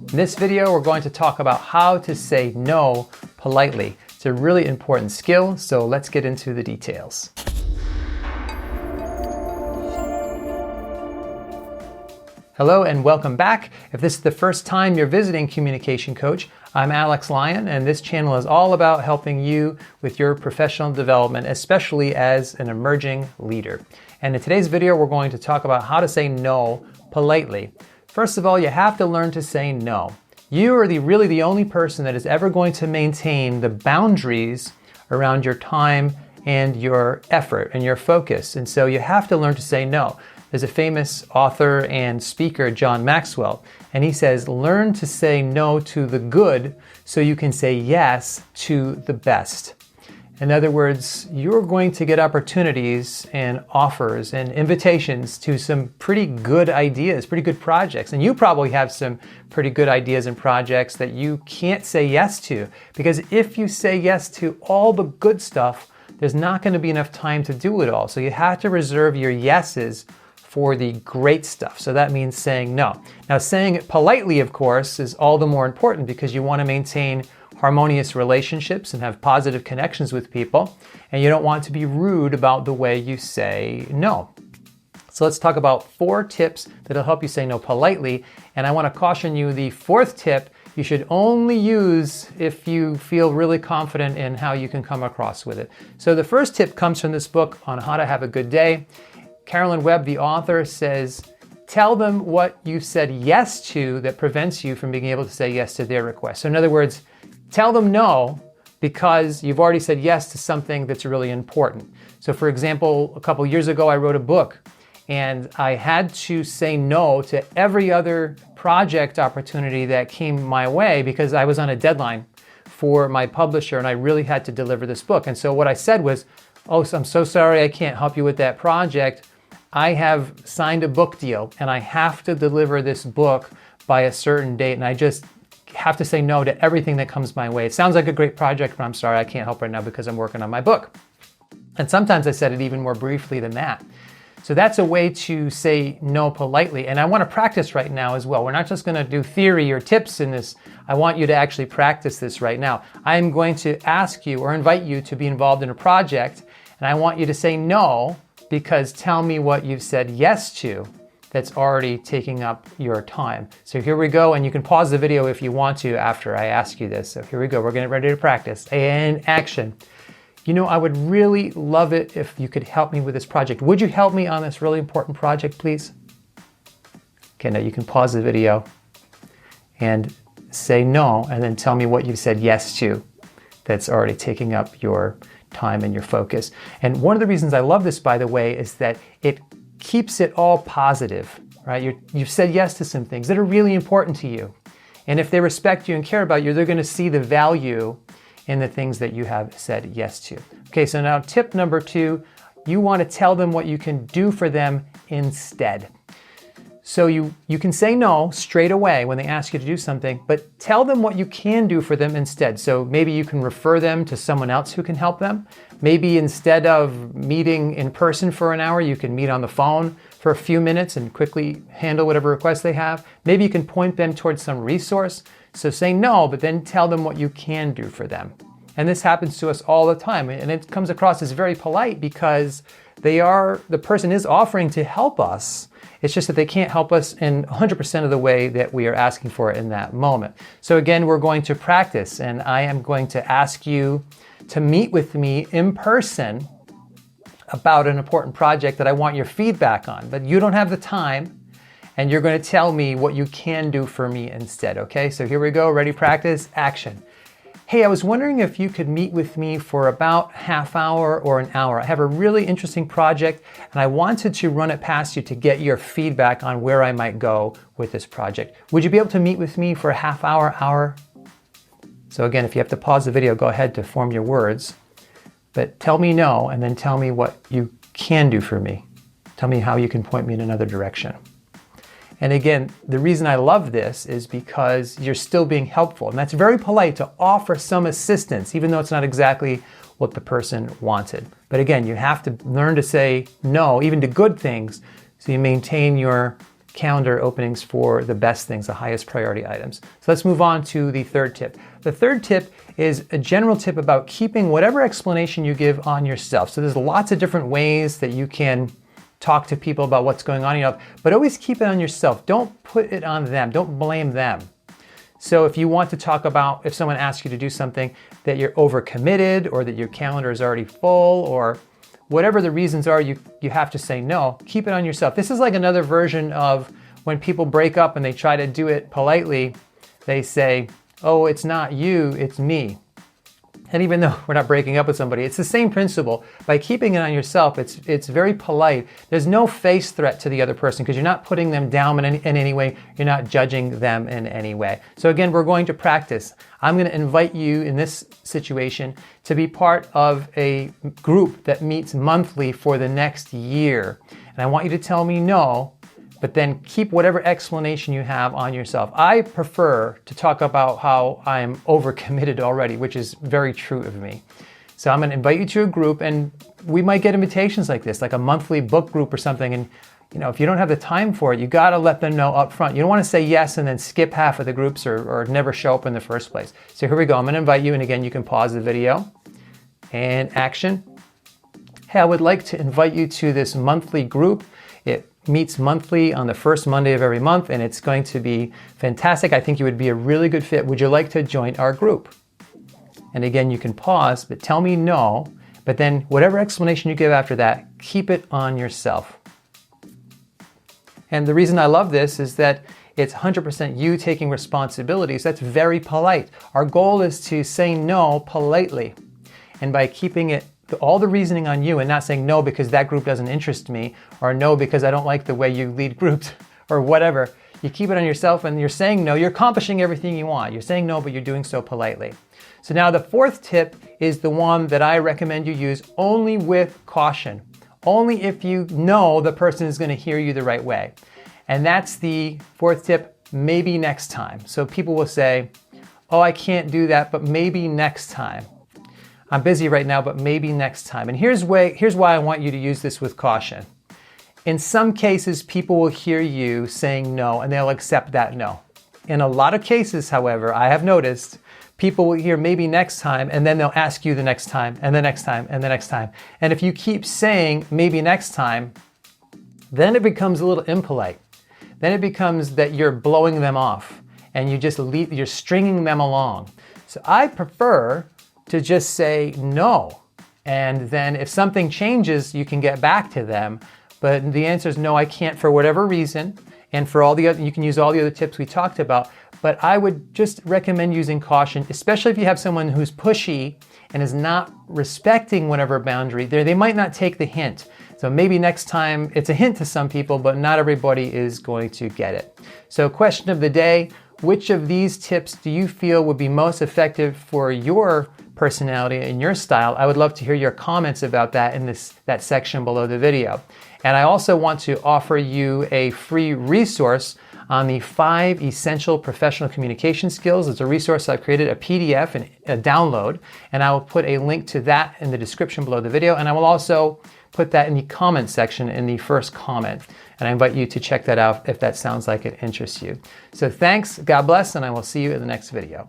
In this video, we're going to talk about how to say no politely. It's a really important skill, so let's get into the details. Hello and welcome back. If this is the first time you're visiting Communication Coach, I'm Alex Lyon, and this channel is all about helping you with your professional development, especially as an emerging leader. And in today's video, we're going to talk about how to say no politely. First of all, you have to learn to say no. You are really the only person that is ever going to maintain the boundaries around your time and your effort and your focus. And so you have to learn to say no. There's a famous author and speaker, John Maxwell, and he says, learn to say no to the good so you can say yes to the best. In other words, you're going to get opportunities and offers and invitations to some pretty good ideas, pretty good projects. And you probably have some pretty good ideas and projects that you can't say yes to, because if you say yes to all the good stuff, there's not going to be enough time to do it all. So you have to reserve your yeses for the great stuff. So that means saying no. Now, saying it politely, of course, is all the more important because you want to maintain harmonious relationships and have positive connections with people, and you don't want to be rude about the way you say no. So let's talk about 4 tips that'll help you say no politely, and I want to caution you, the 4th tip you should only use if you feel really confident in how you can come across with it. So the first tip comes from this book on how to have a good day. Carolyn Webb, the author, says, tell them what you said yes to that prevents you from being able to say yes to their request. So in other words, tell them no because you've already said yes to something that's really important. So for example, a couple years ago, I wrote a book and I had to say no to every other project opportunity that came my way because I was on a deadline for my publisher and I really had to deliver this book. And so what I said was, oh, I'm so sorry, I can't help you with that project. I have signed a book deal and I have to deliver this book by a certain date, and I just have to say no to everything that comes my way. It sounds like a great project, but I'm sorry, I can't help right now because I'm working on my book. And sometimes I said it even more briefly than that. So that's a way to say no politely. And I want to practice right now as well. We're not just going to do theory or tips in this. I want you to actually practice this right now. I'm going to ask you or invite you to be involved in a project, and I want you to say no because tell me what you've said yes to that's already taking up your time. So here we go, and you can pause the video if you want to after I ask you this. So here we go, we're getting ready to practice. And action. You know, I would really love it if you could help me with this project. Would you help me on this really important project, please? Okay, now you can pause the video and say no, and then tell me what you've said yes to that's already taking up your time and your focus. And one of the reasons I love this, by the way, is that it keeps it all positive, right? You've said yes to some things that are really important to you. And if they respect you and care about you, they're going to see the value in the things that you have said yes to. Okay, so now tip number 2, you want to tell them what you can do for them instead. So you can say no straight away when they ask you to do something, but tell them what you can do for them instead. So maybe you can refer them to someone else who can help them. Maybe instead of meeting in person for an hour, you can meet on the phone for a few minutes and quickly handle whatever requests they have. Maybe you can point them towards some resource. So say no, but then tell them what you can do for them. And this happens to us all the time. And it comes across as very polite because the person is offering to help us. It's just that they can't help us in 100% of the way that we are asking for it in that moment. So again, we're going to practice, and I am going to ask you to meet with me in person about an important project that I want your feedback on, but you don't have the time, and you're going to tell me what you can do for me instead, okay? So here we go, ready, practice, action. Hey, I was wondering if you could meet with me for about half hour or an hour. I have a really interesting project and I wanted to run it past you to get your feedback on where I might go with this project. Would you be able to meet with me for a half hour? So again, if you have to pause the video, go ahead to form your words, but tell me no and then tell me what you can do for me. Tell me how you can point me in another direction. And again, the reason I love this is because you're still being helpful. And that's very polite to offer some assistance, even though it's not exactly what the person wanted. But again, you have to learn to say no, even to good things, so you maintain your calendar openings for the best things, the highest priority items. So let's move on to the third tip. The third tip is a general tip about keeping whatever explanation you give on yourself. So there's lots of different ways that you can talk to people about what's going on in your life, but always keep it on yourself. Don't put it on them. Don't blame them. So if you want to talk about, if someone asks you to do something that you're overcommitted or that your calendar is already full or whatever the reasons are, you have to say no. Keep it on yourself. This is like another version of when people break up and they try to do it politely. They say, oh, it's not you, it's me. And even though we're not breaking up with somebody, it's the same principle. By keeping it on yourself, it's very polite. There's no face threat to the other person because you're not putting them down in any way. You're not judging them in any way. So again, we're going to practice. I'm going to invite you in this situation to be part of a group that meets monthly for the next year. And I want you to tell me no, but then keep whatever explanation you have on yourself. I prefer to talk about how I'm overcommitted already, which is very true of me. So I'm going to invite you to a group, and we might get invitations like this, like a monthly book group or something. And if you don't have the time for it, you got to let them know up front. You don't want to say yes and then skip half of the groups or never show up in the first place. So here we go. I'm going to invite you, and again, you can pause the video and action. Hey, I would like to invite you to this monthly group. It meets monthly on the first Monday of every month, and it's going to be fantastic. I think you would be a really good fit. Would you like to join our group? And again, you can pause, but tell me no, but then whatever explanation you give after that, keep it on yourself. And the reason I love this is that it's 100% you taking responsibilities. That's very polite. Our goal is to say no politely. And by keeping it all the reasoning on you and not saying no because that group doesn't interest me, or no because I don't like the way you lead groups, or whatever. You keep it on yourself and you're saying no. You're accomplishing everything you want. You're saying no, but you're doing so politely. So now the fourth tip is the one that I recommend you use only with caution. Only if you know the person is going to hear you the right way. And that's the fourth tip, maybe next time. So people will say, oh, I can't do that, but maybe next time. I'm busy right now, but maybe next time. And here's why I want you to use this with caution. In some cases, people will hear you saying no, and they'll accept that no. In a lot of cases, however, I have noticed people will hear maybe next time, and then they'll ask you the next time, and the next time, and the next time. And if you keep saying maybe next time, then it becomes a little impolite. Then it becomes that you're blowing them off, and you're stringing them along. So I prefer to just say no. And then if something changes, you can get back to them. But the answer is no, I can't for whatever reason. And for all the other, you can use all the other tips we talked about. But I would just recommend using caution, especially if you have someone who's pushy and is not respecting whatever boundary. They might not take the hint. So maybe next time, it's a hint to some people, but not everybody is going to get it. So question of the day, which of these tips do you feel would be most effective for your personality and your style? I would love to hear your comments about that in that section below the video. And I also want to offer you a free resource on the 5 essential professional communication skills. It's a resource I've created, a PDF and a download, and I will put a link to that in the description below the video, and I will also put that in the comment section in the first comment. And I invite you to check that out if that sounds like it interests you. So thanks, God bless, and I will see you in the next video.